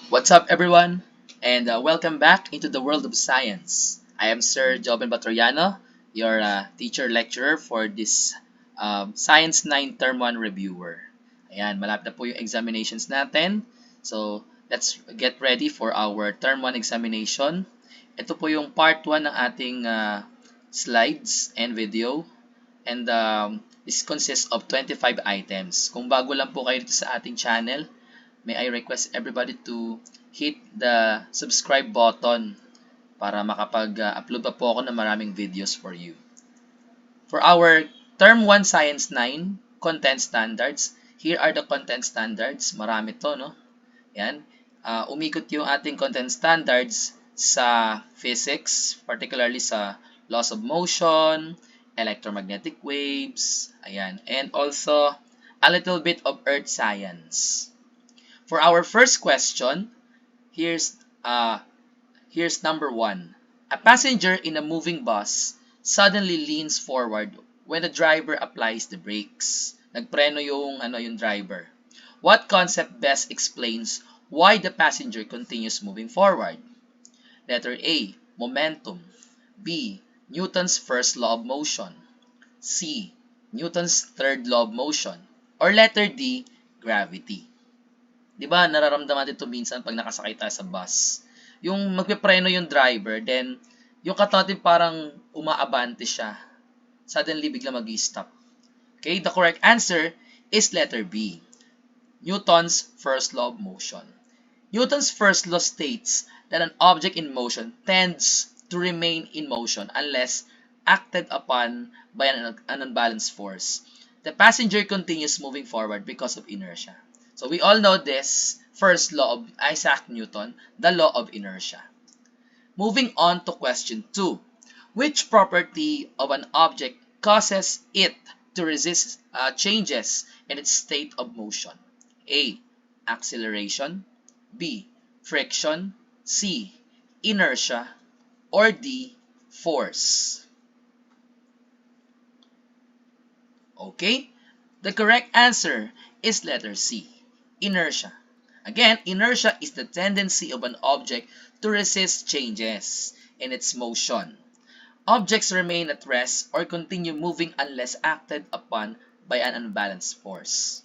What's up, everyone? And welcome back into the world of science. I am Sir Joven Batoriano, your teacher lecturer for this Science 9 Term 1 reviewer. Ayan, malapit na po yung examinations natin. So, let's get ready for our Term 1 examination. Ito po yung part 1 ng ating slides and video. And this consists of 25 items. Kung bago lang po kayo dito sa ating channel, may I request everybody to hit the subscribe button para makapag-upload pa po ako ng maraming videos for you. For our Term 1 Science 9 Content Standards, here are the content standards. Marami to, no? Yan. Umikot yung ating content standards sa physics, particularly sa laws of motion, electromagnetic waves, ayan, and also a little bit of earth science. For our first question, here's number 1. A passenger in a moving bus suddenly leans forward when the driver applies the brakes. Nagpreno yung driver. What concept best explains why the passenger continues moving forward? Letter A, momentum. B, Newton's first law of motion. C, Newton's third law of motion. Or letter D, gravity. 'Di ba nararamdaman natin ito minsan pag nakasakay tayo sa bus. Yung magpepreno yung driver, then yung katawan natin parang umaabante siya. Suddenly, bigla mag-stop. Okay, the correct answer is letter B. Newton's first law of motion. Newton's first law states that an object in motion tends to remain in motion unless acted upon by an unbalanced force. The passenger continues moving forward because of inertia. So we all know this first law of Isaac Newton, the law of inertia. Moving on to question 2. Which property of an object causes it to resist changes in its state of motion? A, acceleration. B, friction. C, inertia. Or D, force. Okay, the correct answer is letter C, inertia. Again, inertia is the tendency of an object to resist changes in its motion. Objects remain at rest or continue moving unless acted upon by an unbalanced force.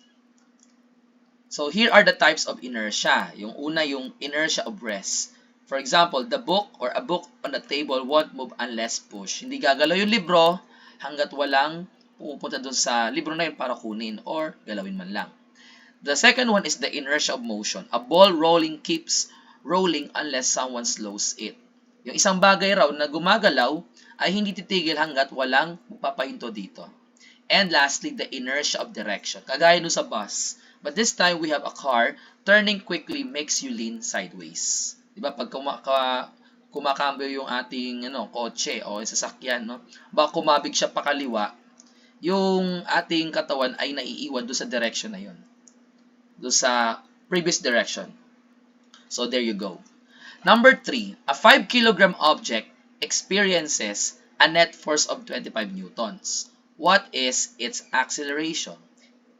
So here are the types of inertia. Yung una, yung inertia of rest. For example, the book or a book on the table won't move unless pushed. Hindi gagalaw yung libro hanggat walang pumupunta dun sa libro na yun para kunin or galawin man lang. The second one is the inertia of motion. A ball rolling keeps rolling unless someone slows it. Yung isang bagay raw na gumagalaw ay hindi titigil hanggat walang magpapahinto dito. And lastly, the inertia of direction. Kagaya nun sa bus. But this time, we have a car. Turning quickly makes you lean sideways. Diba? Pag kumakambyo yung ating kotse o sasakyan, no? Baka kumabig siya pakaliwa, yung ating katawan ay naiiwan doon sa direction na yun. Doon sa previous direction. So, there you go. Number 3, a 5 kilogram object experiences a net force of 25 newtons. What is its acceleration?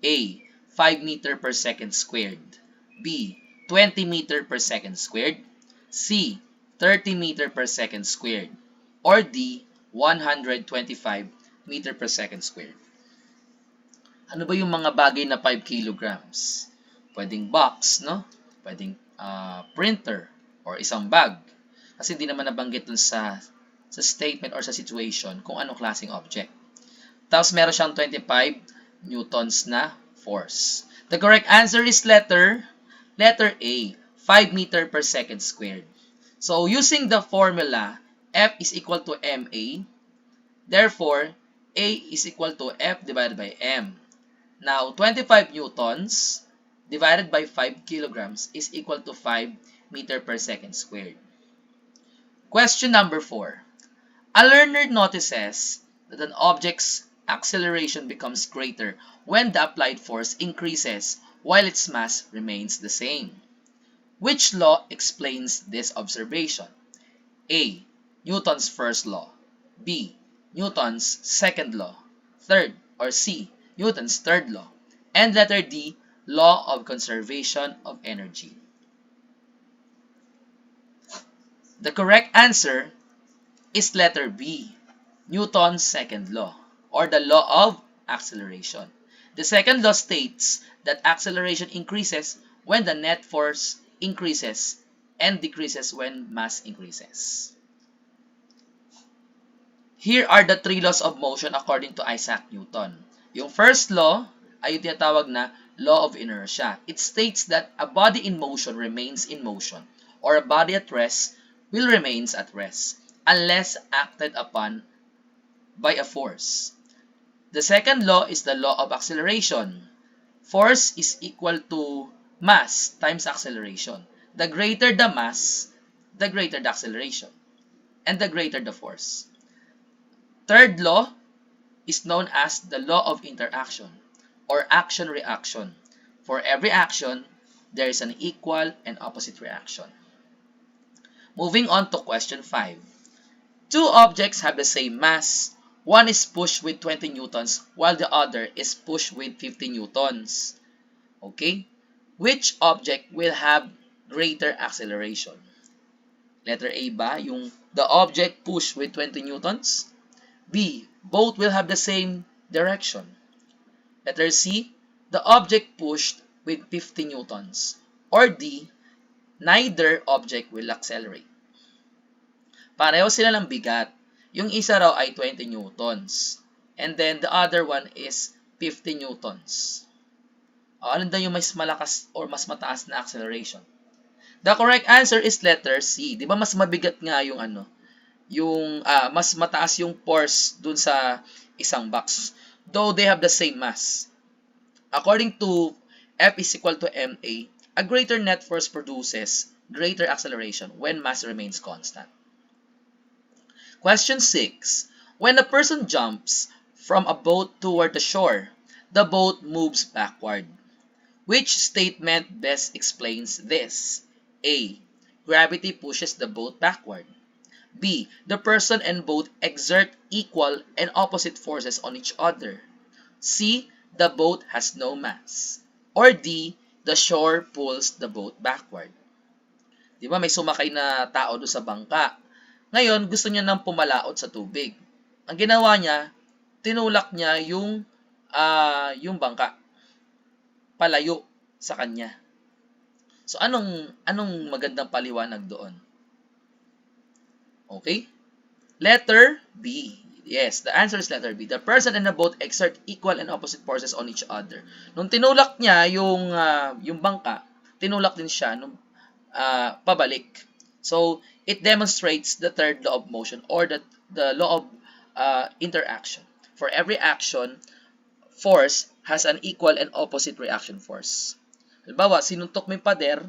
A, 5 meter per second squared. B, 20 meter per second squared. C, 30 meter per second squared. Or D, 125 meter per second squared. Ano ba yung mga bagay na 5 kilograms? Pwedeng box, no? Pwedeng printer or isang bag. Kasi hindi naman nabanggit dun sa statement or sa situation kung anong klaseng object. Tapos meron siyang 25 newtons na force. The correct answer is letter A, 5 meter per second squared. So using the formula, F is equal to ma. Therefore, A is equal to F divided by m. Now, 25 newtons divided by 5 kilograms is equal to 5 meter per second squared. Question number 4. A learner notices that an object's acceleration becomes greater when the applied force increases while its mass remains the same. Which law explains this observation? A, Newton's first law. B, Newton's second law. Third, or C, Newton's third law. And letter D, law of conservation of energy. The correct answer is letter B, Newton's second law, or the law of acceleration. The second law states that acceleration increases when the net force increases and decreases when mass increases. Here are the three laws of motion according to Isaac Newton. Yung first law ay yung tinatawag na law of inertia. It states that a body in motion remains in motion, or a body at rest will remains at rest unless acted upon by a force. The second law is the law of acceleration. Force is equal to mass times acceleration. The greater the mass, the greater the acceleration, and the greater the force. Third law is known as the law of interaction or action-reaction. For every action, there is an equal and opposite reaction. Moving on to question 5. Two objects have the same mass. One is pushed with 20 newtons while the other is pushed with 50 newtons. Okay? Which object will have greater acceleration? Letter A ba? Yung the object pushed with 20 newtons? B. Both will have the same direction. Letter C. The object pushed with 50 newtons. Or D. Neither object will accelerate. Pareho sila ng bigat. Yung isa raw ay 20 newtons. And then the other one is 50 newtons. Alin daw yung mas malakas or mas mataas na acceleration? The correct answer is letter C. Di ba mas mabigat nga yung mas mataas yung force dun sa isang box. Though they have the same mass. According to F is equal to ma, a greater net force produces greater acceleration when mass remains constant. Question 6. When a person jumps from a boat toward the shore, the boat moves backward. Which statement best explains this? A. Gravity pushes the boat backward. B. The person and boat exert equal and opposite forces on each other. C. The boat has no mass. Or D. The shore pulls the boat backward. Di ba may sumakay na tao doon sa bangka. Ngayon, gusto niya nang pumalaot sa tubig. Ang ginawa niya, tinulak niya yung bangka palayo sa kanya. So anong magandang paliwanag doon? Okay? Letter B. Yes, the answer is letter B. The person and the boat exert equal and opposite forces on each other. Nung tinulak niya yung bangka, tinulak din siya pabalik. So, it demonstrates the third law of motion or the law of interaction. For every action, force has an equal and opposite reaction force. Halimbawa, sinuntok mo yung pader,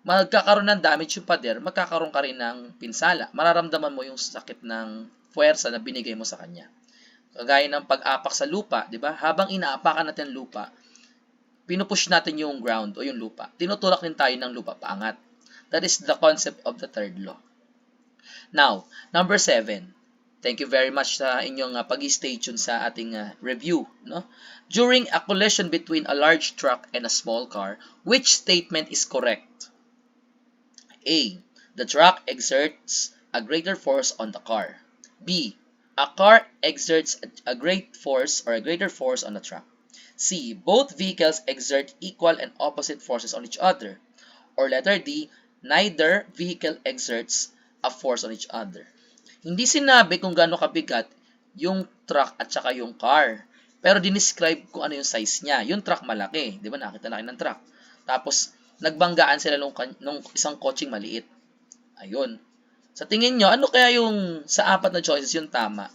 magkakaroon ng damage yung pader, magkakaroon ka rin ng pinsala. Mararamdaman mo yung sakit ng puwersa na binigay mo sa kanya. Kagaya ng pag-apak sa lupa, di ba? Habang inaapakan natin ang lupa, pinupush natin yung ground o yung lupa. Tinutulak din tayo ng lupa paangat. That is the concept of the third law. Now, number 7. Thank you very much sa inyong pag-stay tuned sa ating review. No? During a collision between a large truck and a small car, which statement is correct? A. The truck exerts a greater force on the car. B. A car exerts a great force or a greater force on the truck. C. Both vehicles exert equal and opposite forces on each other. Or letter D. Neither vehicle exerts a force on each other. Hindi sinabi kung gaano kabigat yung truck at saka yung car. Pero dinescribe kung ano yung size niya. Yung truck malaki. Di ba nakita na kayo ng truck? Tapos, nagbanggaan sila nung isang kotseng maliit. Ayun. Sa tingin nyo, ano kaya yung sa apat na choices yung tama?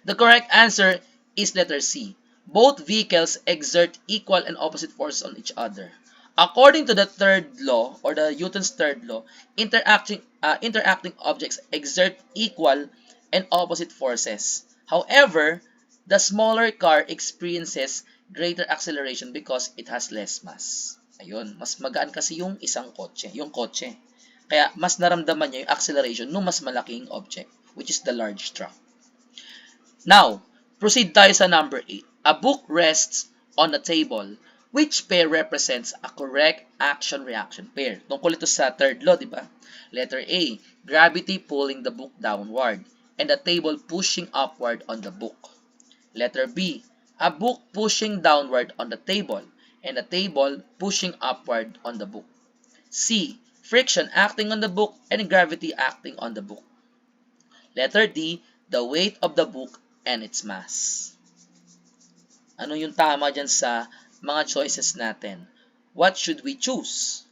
The correct answer is letter C. Both vehicles exert equal and opposite forces on each other. According to the third law, or the Newton's third law, interacting objects exert equal and opposite forces. However, the smaller car experiences greater acceleration because it has less mass. Ayun, mas magaan kasi yung kotse. Kaya mas naramdaman niya yung acceleration ng mas malaking object, which is the large truck. Now, proceed tayo sa number 8. A book rests on a table Which pair represents a correct action-reaction pair? Tungkol ito sa third law, di ba? Letter A, gravity pulling the book downward and the table pushing upward on the book. Letter B, a book pushing downward on the table and a table pushing upward on the book. C, friction acting on the book and gravity acting on the book. Letter D, the weight of the book and its mass. Ano yung tama dyan sa mga choices natin? What should we choose?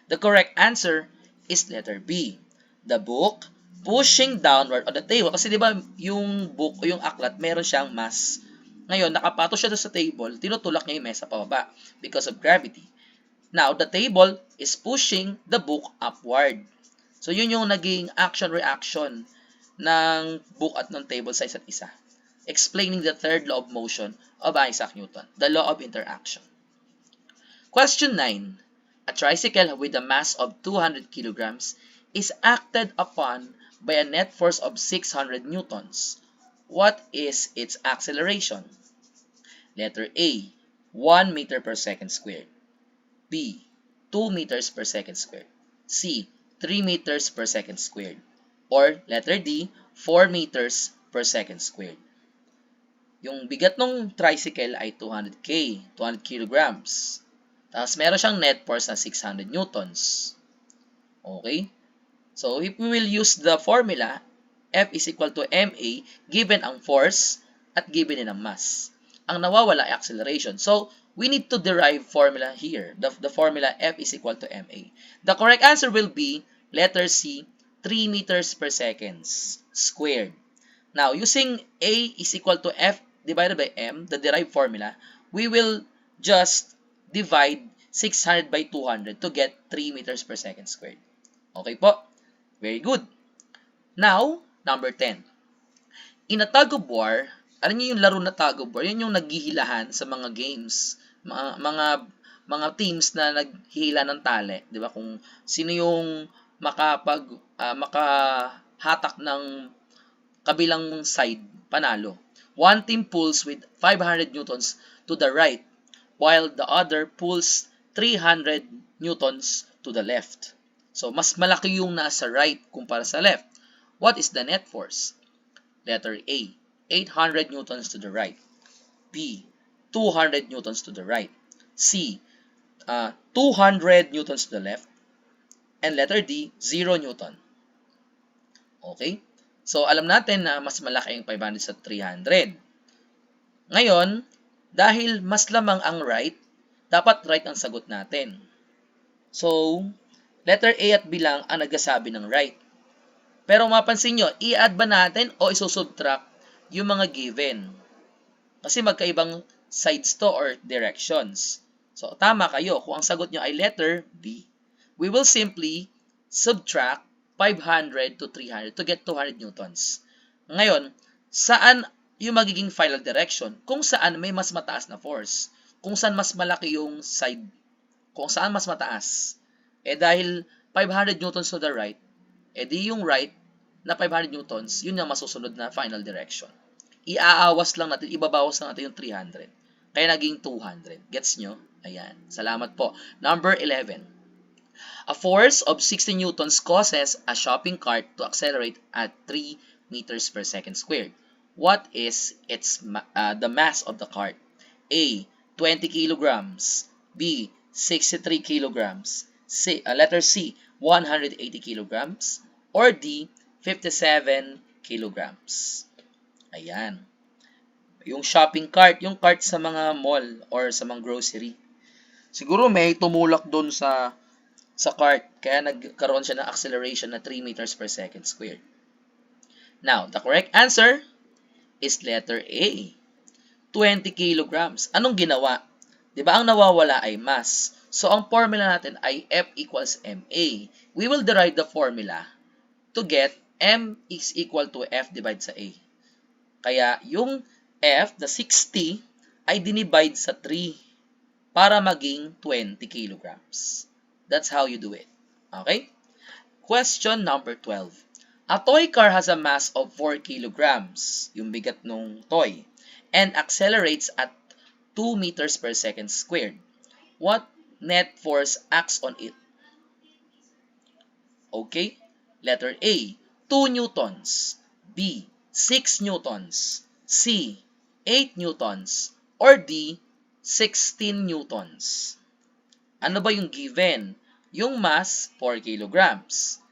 The correct answer is letter B. The book pushing downward on the table. Kasi di ba yung book o yung aklat, meron siyang mass. Ngayon, nakapato siya doon sa table, tinutulak niya yung mesa pababa because of gravity. Now, the table is pushing the book upward. So, yun yung naging action-reaction ng book at ng table sa isa't isa. Explaining the third law of motion of Isaac Newton, the law of interaction. Question 9. A tricycle with a mass of 200 kilograms is acted upon by a net force of 600 newtons. What is its acceleration? Letter A, 1 meter per second squared. B, 2 meters per second squared. C, 3 meters per second squared. Or letter D, 4 meters per second squared. Yung bigat ng tricycle ay 200 kilograms. Tapos meron siyang net force na 600 newtons. Okay? So, if we will use the formula, F is equal to ma given ang force at given din ang mass. Ang nawawala ay acceleration. So, we need to derive formula here. The formula F is equal to ma. The correct answer will be letter C, 3 meters per second squared. Now, using A is equal to F divided by M, the derived formula, we will just divide 600 by 200 to get 3 meters per second squared. Okay po? Very good. Now, number 10. In a tug of war, alam niyo yung laro na tug of war, yun yung naghihilahan sa mga games, mga teams na naghihila ng tali, 'di ba? Kung sino yung makahatak ng kabilang side, panalo. One team pulls with 500 newtons to the right, while the other pulls 300 newtons to the left. So, mas malaki yung nasa right kumpara sa left. What is the net force? Letter A, 800 newtons to the right. B, 200 newtons to the right. C, 200 newtons to the left. And letter D, 0 newton. Okay? So, alam natin na mas malaki ang 500 sa 300. Ngayon, dahil mas lamang ang right, dapat right ang sagot natin. So, letter A at B lang ang nagsasabi ng right. Pero mapansin nyo, i-add ba natin o isusubtract yung mga given? Kasi magkaibang sides to or directions. So, tama kayo. Kung ang sagot nyo ay letter B, we will simply subtract 500 to 300 to get 200 newtons. Ngayon, saan yung magiging final direction? Kung saan may mas mataas na force. Kung saan mas malaki yung side. Kung saan mas mataas. Dahil 500 newtons to the right, di yung right na 500 newtons, yun yung masusunod na final direction. Iaawas lang natin, ibabawas lang natin yung 300. Kaya naging 200. Gets nyo? Ayan. Salamat po. Number 11. A force of 60 newtons causes a shopping cart to accelerate at 3 meters per second squared. What is the mass of the cart? A, 20 kilograms. B, 63 kilograms. Letter C, 180 kilograms. Or D, 57 kilograms. Ayan. Yung shopping cart, yung cart sa mga mall or sa mga grocery. Siguro may tumulak doon sa cart, kaya nagkaroon siya ng acceleration na 3 meters per second squared. Now, the correct answer is letter A, 20 kilograms. Anong ginawa? Diba ang nawawala ay mass. So, ang formula natin ay F equals ma. We will derive the formula to get M is equal to F divided sa A. Kaya, yung F, the 60, ay dinivide sa 3 para maging 20 kilograms. That's how you do it. Okay? Question number 12. A toy car has a mass of 4 kilograms, yung bigat ng toy, and accelerates at 2 meters per second squared. What net force acts on it? Okay? Letter A, 2 newtons. B, 6 newtons. C, 8 newtons. Or D, 16 newtons. Ano ba yung given? Yung mass, 4 kilograms.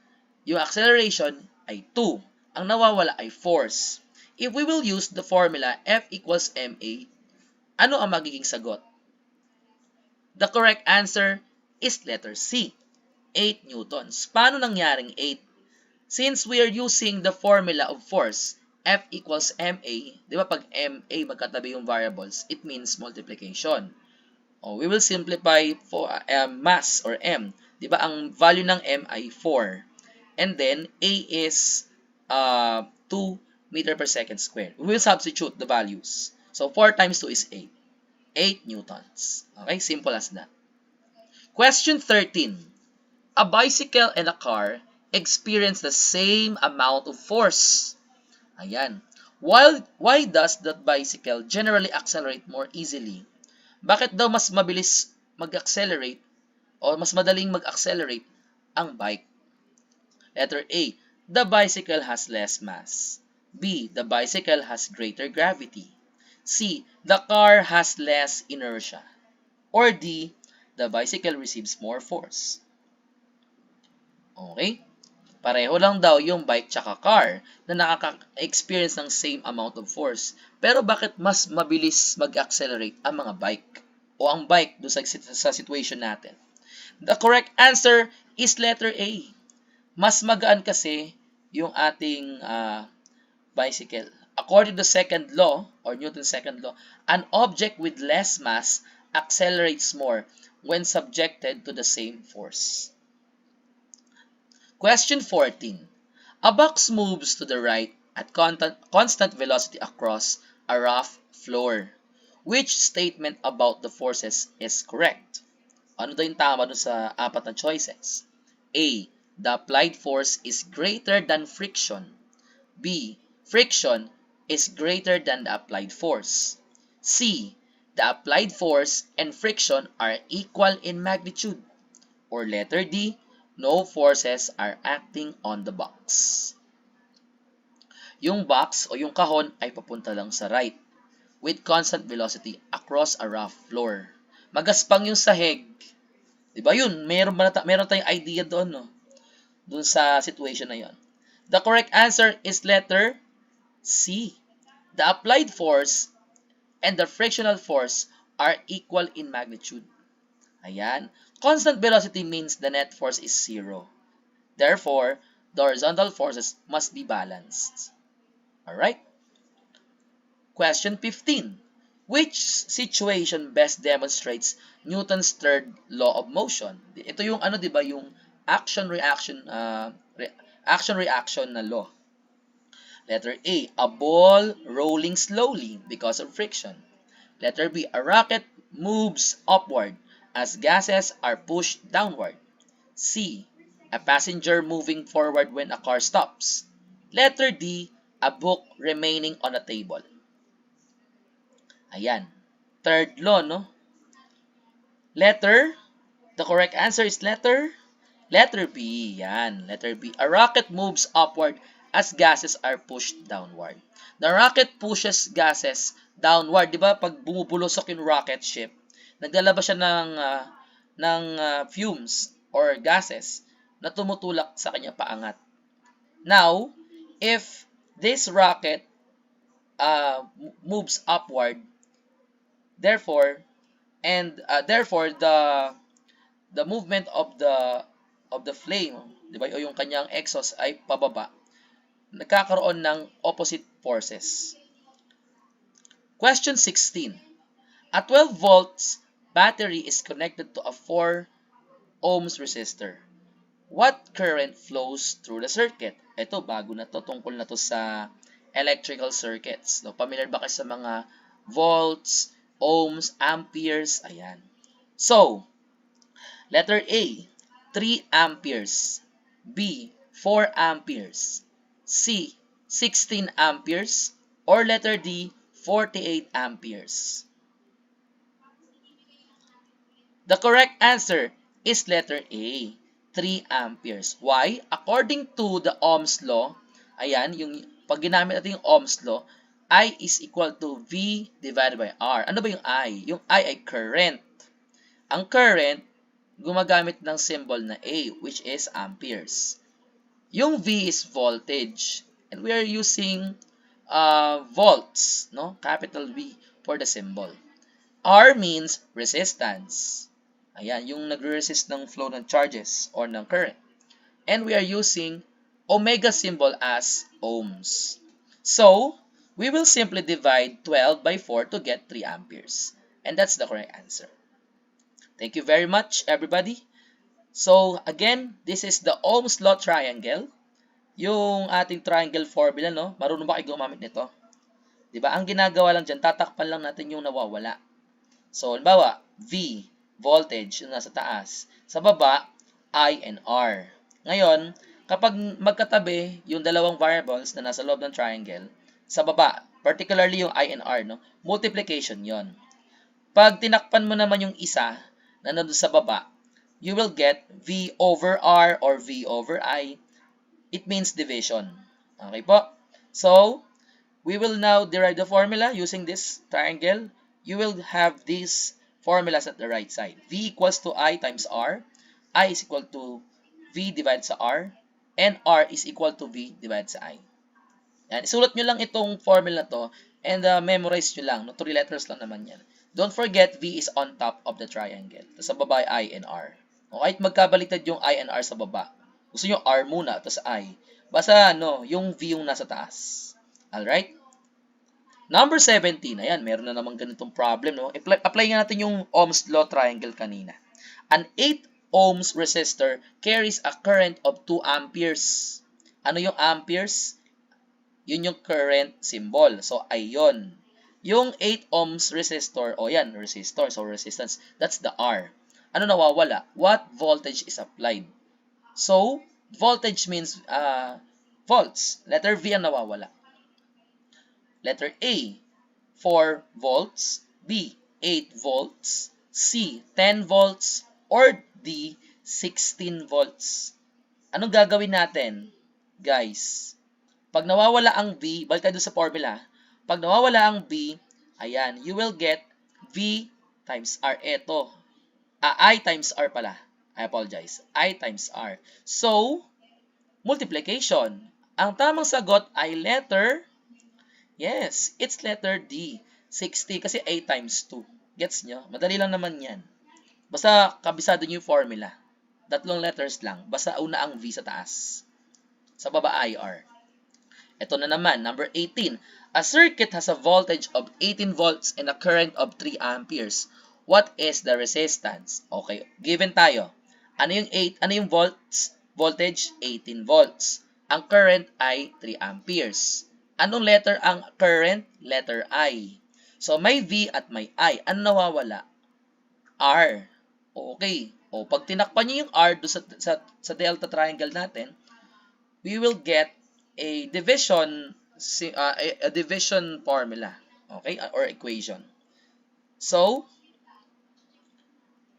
Yung acceleration ay 2. Ang nawawala ay force. If we will use the formula F equals ma, ano ang magiging sagot? The correct answer is letter C, 8 newtons. Paano nangyaring 8? Since we are using the formula of force, F equals ma, di ba pag ma magkatabi yung variables, it means multiplication. We will simplify for mass or m. Di ba ang value ng m ay 4. And then, a is 2 meter per second squared. We will substitute the values. So, 4 times 2 is 8. 8 newtons. Okay, simple as that. Question 13. A bicycle and a car experience the same amount of force. Ayan. Why does the bicycle generally accelerate more easily? Bakit daw mas mabilis mag-accelerate o mas madaling mag-accelerate ang bike? Letter A, the bicycle has less mass. B, the bicycle has greater gravity. C, the car has less inertia. Or D, the bicycle receives more force. Okay? Pareho lang daw yung bike tsaka car na nakaka-experience ng same amount of force. Pero bakit mas mabilis mag-accelerate ang mga bike o ang bike do sa situation natin? The correct answer is letter A. Mas magaan kasi yung ating bicycle. According to second law or Newton's second law, an object with less mass accelerates more when subjected to the same force. Question 14. A box moves to the right at constant velocity across a rough floor. Which statement about the forces is correct? Ano daw yung tama dun sa apat na choices? A. The applied force is greater than friction. B. Friction is greater than the applied force. C. The applied force and friction are equal in magnitude. Or letter D. No forces are acting on the box. Yung box o yung kahon ay papunta lang sa right with constant velocity across a rough floor. Magaspang yung sahig. Diba yun? Meron tayong idea doon, no? Doon sa situation na yon. The correct answer is letter C. The applied force and the frictional force are equal in magnitude. Ayan. Constant velocity means the net force is zero. Therefore, the horizontal forces must be balanced. Alright? Question 15. Which situation best demonstrates Newton's third law of motion? Ito yung ano, 'di ba, yung action-reaction action-reaction na law. Letter A, a ball rolling slowly because of friction. Letter B, a rocket moves upward as gases are pushed downward. C, a passenger moving forward when a car stops. Letter D, a book remaining on a table. Ayan. Third law, no? Letter, the correct answer is letter B. Yan, letter B. A rocket moves upward as gases are pushed downward. The rocket pushes gases downward. Di ba? Pag bumubulusok yung rocket ship, naglalabas siya ng fumes or gases na tumutulak sa kanya paangat. Now, if this rocket moves upward, therefore, therefore the movement of the flame, di ba, o yung kanyang exhaust ay pababa, nagkakaroon ng opposite forces. Question 16. A 12 volts battery is connected to a 4 ohms resistor. What current flows through the circuit? Ito, bago na to, tungkol na to sa electrical circuits. No, familiar ba kayo sa mga volts, ohms, amperes? Ayan. So, letter A, 3 amperes. B, 4 amperes. C, 16 amperes. Or letter D, 48 amperes. The correct answer is letter A, 3 amperes. Why? According to the Ohm's law, ayan, yung pag ginamit natin yung Ohm's law, I is equal to V divided by R. Ano ba yung I? Yung I ay current. Ang current, gumagamit ng symbol na A, which is amperes. Yung V is voltage. And we are using volts, no? Capital V for the symbol. R means resistance. Ayan, yung nagre-resist ng flow ng charges or ng current. And we are using omega symbol as ohms. So, we will simply divide 12 by 4 to get 3 amperes. And that's the correct answer. Thank you very much, everybody. So, again, this is the Ohm's Law triangle. Yung ating triangle formula, no? Marunong ba kayo gumamit nito? Diba? Ang ginagawa lang dyan, tatakpan lang natin yung nawawala. So, halimbawa, V, voltage, yung nasa taas. Sa baba, I and R. Ngayon, kapag magkatabi yung dalawang variables na nasa loob ng triangle, sa baba, particularly yung I and R, no? Multiplication yon. Pag tinakpan mo naman yung isa na nandun sa baba, you will get V over R or V over I. It means division. Okay po? So, we will now derive the formula using this triangle. You will have these formulas at the right side. V equals to I times R. I is equal to V divided sa R. And R is equal to V divided sa I. Yan. Isulat nyo lang itong formula na to and memorize nyo lang. No? 3 letters lang naman yan. Don't forget, V is on top of the triangle. Tapos sa baba ay I and R. Okay? Magkabaliktad yung I and R sa baba. Gusto nyo R muna, tapos I. Basta, yung V yung nasa taas. Alright? Number 17. Ayan, meron na naman ganitong problem, no? Apply nga natin yung Ohm's Law triangle kanina. An 8 ohms resistor carries a current of 2 amperes. Ano yung amperes? Yun yung current symbol. So, ayon. Yung 8 ohms resistor, yan, resistor. So, resistance, that's the R. Ano nawawala? What voltage is applied? So, voltage means volts. Letter V ang nawawala. Letter A, 4 volts. B, 8 volts. C, 10 volts. Or D, 16 volts. Anong gagawin natin, guys? Pag nawawala ang V, balik tayo sa formula. Pag nawawala ang V, ayan, you will get V times R. Ito. I times R pala. I apologize. I times R. So, multiplication. Ang tamang sagot ay letter, yes, it's letter D. 60 kasi 8 times 2. Gets nyo? Madali lang naman yan. Basta kabisado nyo yung formula. 3 letters lang. Basta una ang V sa taas. Sa baba ay R. Ito na naman, number 18. A circuit has a voltage of 18 volts and a current of 3 amperes. What is the resistance? Okay, given tayo. Ano yung volts? Voltage, 18 volts. Ang current ay 3 amperes. Anong letter ang current? Letter I. So, may V at may I. Ano nawawala? R. Okay. O, pag tinakpan nyo yung R do sa delta triangle natin, we will get a division formula, okay, or equation. So,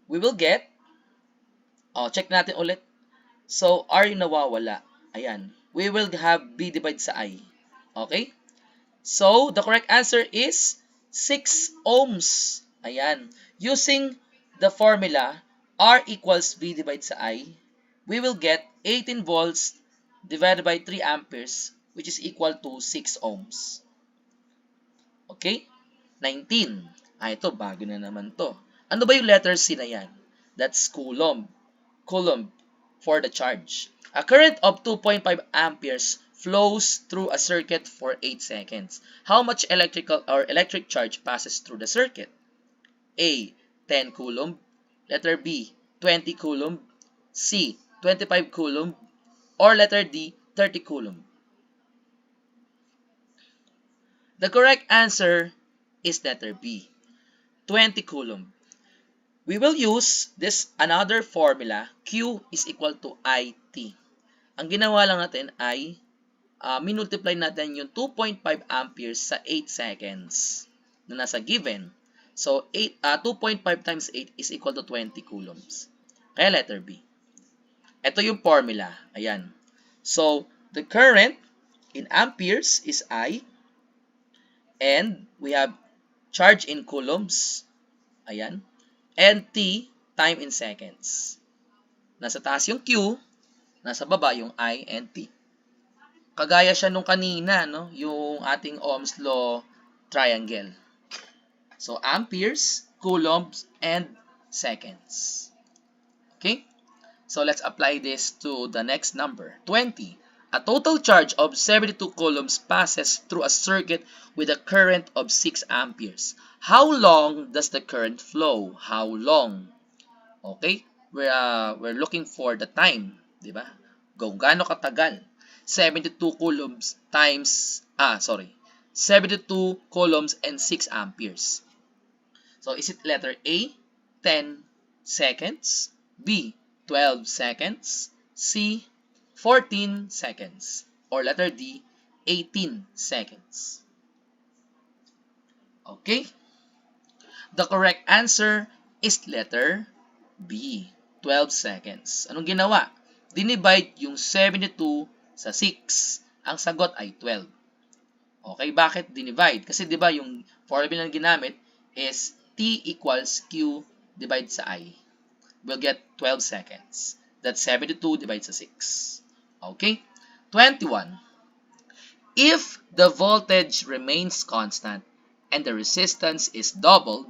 we will get, check natin ulit. So, R yung nawawala. Ayan. We will have B divided sa I. Okay? So, the correct answer is 6 ohms. Ayan. Using the formula, R equals V divided sa I, we will get 18 volts divided by 3 amperes, which is equal to 6 ohms. Okay? 19. Ito, bago na naman to. Ano ba yung letter C na yan? That's Coulomb. Coulomb for the charge. A current of 2.5 amperes flows through a circuit for 8 seconds. How much electric charge passes through the circuit? A, 10 coulomb. Letter B, 20 coulomb. C, 25 coulomb. Or letter D, 30 coulomb. The correct answer is letter B, 20 coulomb. We will use this another formula, Q is equal to IT. Ang ginawa lang natin ay minultiply natin yung 2.5 amperes sa 8 seconds na nasa given. So, 2.5 times 8 is equal to 20 coulombs. Kaya letter B. Ito yung formula. Ayan. So, the current in amperes is I, and we have charge in coulombs. Ayan. And T, time in seconds. Nasa taas yung Q, nasa baba yung I and T. Kagaya siya nung kanina, no? Yung ating Ohm's law triangle. So, amperes, coulombs, and seconds. Okay? So, let's apply this to the next number, 20. A total charge of 72 coulombs passes through a circuit with a current of 6 amperes. How long does the current flow? How long? Okay? We're looking for the time. Diba? Kung gaano katagal. 72 coulombs times, 72 coulombs and 6 amperes. So, is it letter A, 10 seconds, B, 12 seconds, C, 14 seconds, or letter D, 18 seconds? Okay? The correct answer is letter B, 12 seconds. Anong ginawa? Dinivide yung 72 sa 6. Ang sagot ay 12. Okay, bakit dinivide? Kasi 'di ba yung formula na ginamit is T equals Q divided sa I. We'll get 12 seconds. That's 72 divided sa 6. Okay? 21. If the voltage remains constant and the resistance is doubled,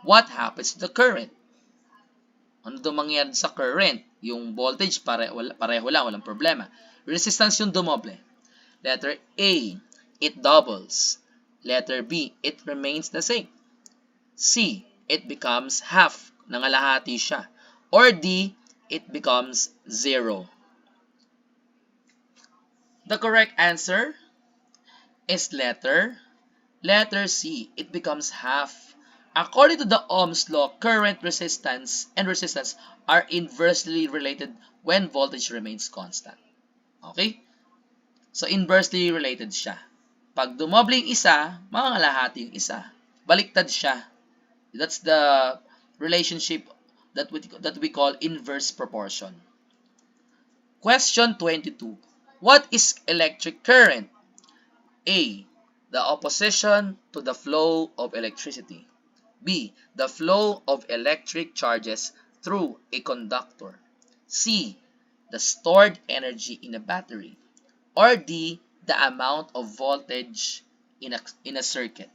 what happens to the current? Ano daw mangyayari sa current? Yung voltage pareho lang, walang problema. Resistance yung dumoble. Letter A, it doubles. Letter B, it remains the same. C, it becomes half. Nangalahati siya. Or D, it becomes 0. The correct answer is letter C. It becomes half. According to the Ohm's law, current, resistance, and resistance are inversely related when voltage remains constant. Okay? So, inversely related siya. Pag dumoble yung isa, mangangalahati yung isa. Baliktad siya. That's the relationship that we call inverse proportion. Question 22. What is electric current? A, the opposition to the flow of electricity. B, the flow of electric charges through a conductor. C, the stored energy in a battery. Or D, the amount of voltage in a circuit.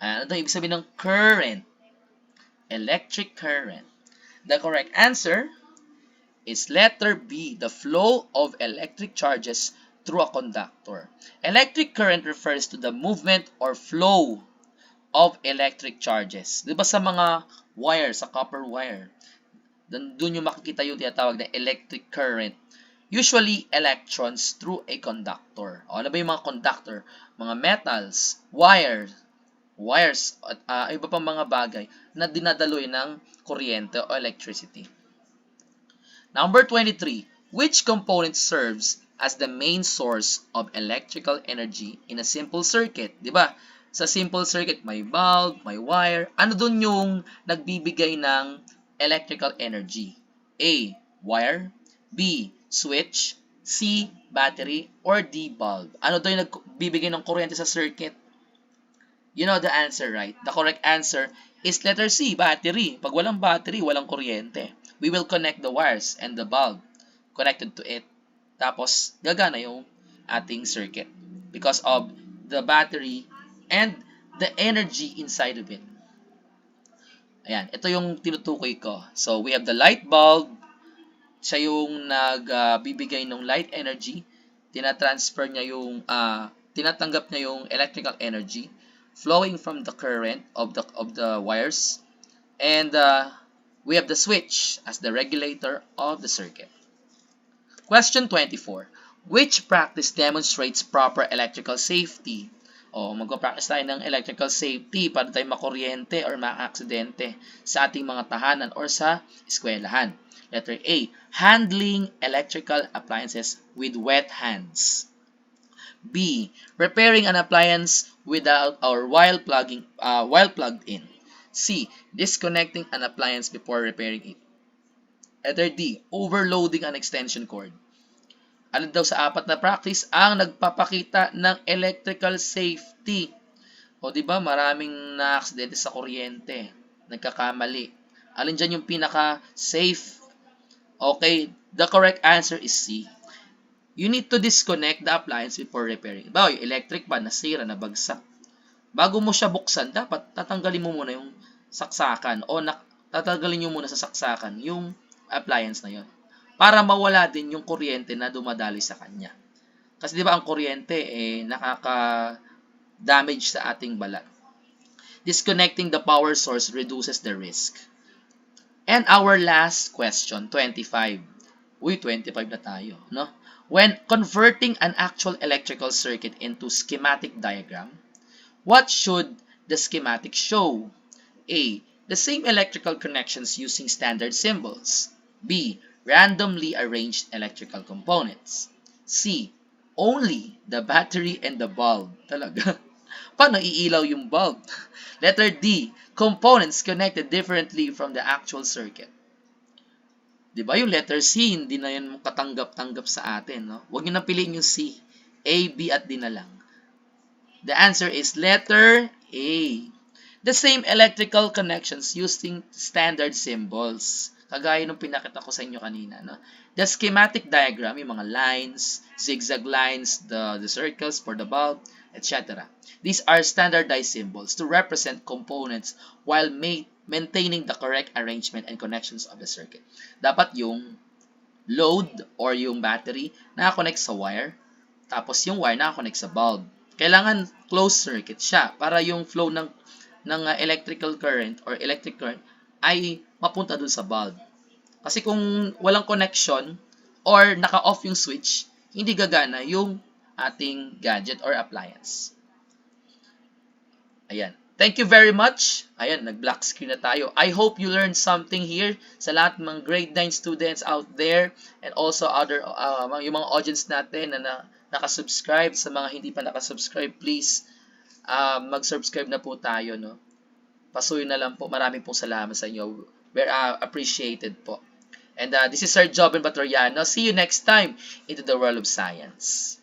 Ano daw ibig sabihin ng current? Electric current. The correct answer is letter B, the flow of electric charges through a conductor. Electric current refers to the movement or flow of electric charges. Di ba sa mga wire, sa copper wire, doon yung makikita yung tinatawag na electric current. Usually, electrons through a conductor. O, ano ba yung mga conductor? Mga metals, wires, at iba pang mga bagay na dinadaloy ng kuryente o electricity. Number 23. Which component serves as the main source of electrical energy in a simple circuit? Di ba? Sa simple circuit, may bulb, may wire. Ano dun yung nagbibigay ng electrical energy? A, wire. B, switch. C, battery. Or D, bulb. Ano daw yung nagbibigay ng kuryente sa circuit? You know the answer, right? The correct answer is letter C, battery. Pag walang battery, walang kuryente. We will connect the wires and the bulb connected to it. Tapos, gagana yung ating circuit because of the battery and the energy inside of it. Ayan, ito yung tinutukoy ko. So, we have the light bulb. Siya yung nagbibigay ng light energy. Tinatransfer niya yung, tinatanggap niya yung electrical energy flowing from the current of the wires. And we have the switch as the regulator of the circuit. Question 24. Which practice demonstrates proper electrical safety? O, magpa-practice tayo ng electrical safety para tayo makuryente or maka-aksidente sa ating mga tahanan or sa eskwelahan. Letter A, handling electrical appliances with wet hands. B. Repairing an appliance without or while plugged in. C. Disconnecting an appliance before repairing it. Letter D. Overloading an extension cord. Alin daw sa apat na practice ang nagpapakita ng electrical safety? O di ba maraming na-aksidente sa kuryente, nagkakamali. Alin dyan yung pinaka-safe? Okay, the correct answer is C. You need to disconnect the appliance before repairing. Ba, yung electric fan nasira, nabagsak. Bago mo siya buksan, dapat tatanggalin mo muna yung saksakan o tatanggalin nyo muna sa saksakan yung appliance na yon para mawala din yung kuryente na dumadali sa kanya. Kasi di ba ang kuryente nakaka-damage sa ating balat. Disconnecting the power source reduces the risk. And our last question, 25. Uy, 25 na tayo, no? When converting an actual electrical circuit into schematic diagram, what should the schematic show? A. The same electrical connections using standard symbols. B. Randomly arranged electrical components. C. Only the battery and the bulb. Talaga. Paano iilaw yung bulb? Letter D. Components connected differently from the actual circuit. Di ba yung letter C, hindi na yan katanggap-tanggap sa atin. No? Huwag nyo na piliin yung C. A, B, at D na lang. The answer is letter A. The same electrical connections using standard symbols. Kagaya nung pinakita ko sa inyo kanina. No? The schematic diagram, yung mga lines, zigzag lines, the circles for the bulb, etc. These are standardized symbols to represent components while maintaining the correct arrangement and connections of the circuit. Dapat yung load or yung battery nakakonect sa wire, tapos yung wire nakakonect sa bulb. Kailangan closed circuit siya para yung flow ng electrical current or electric current ay mapunta dun sa bulb. Kasi kung walang connection or naka-off yung switch, hindi gagana yung ating gadget or appliance. Ayan. Thank you very much. Ayan, nag-black screen na tayo. I hope you learned something here sa lahat ng mga grade 9 students out there and also other yung mga audience natin na nakasubscribe. Sa mga hindi pa nakasubscribe, please mag-subscribe na po tayo. No? Pasuyo na lang po. Maraming pong salamat sa inyo. We're appreciated po. And this is Sir Joven Batoriano. See you next time into the world of science.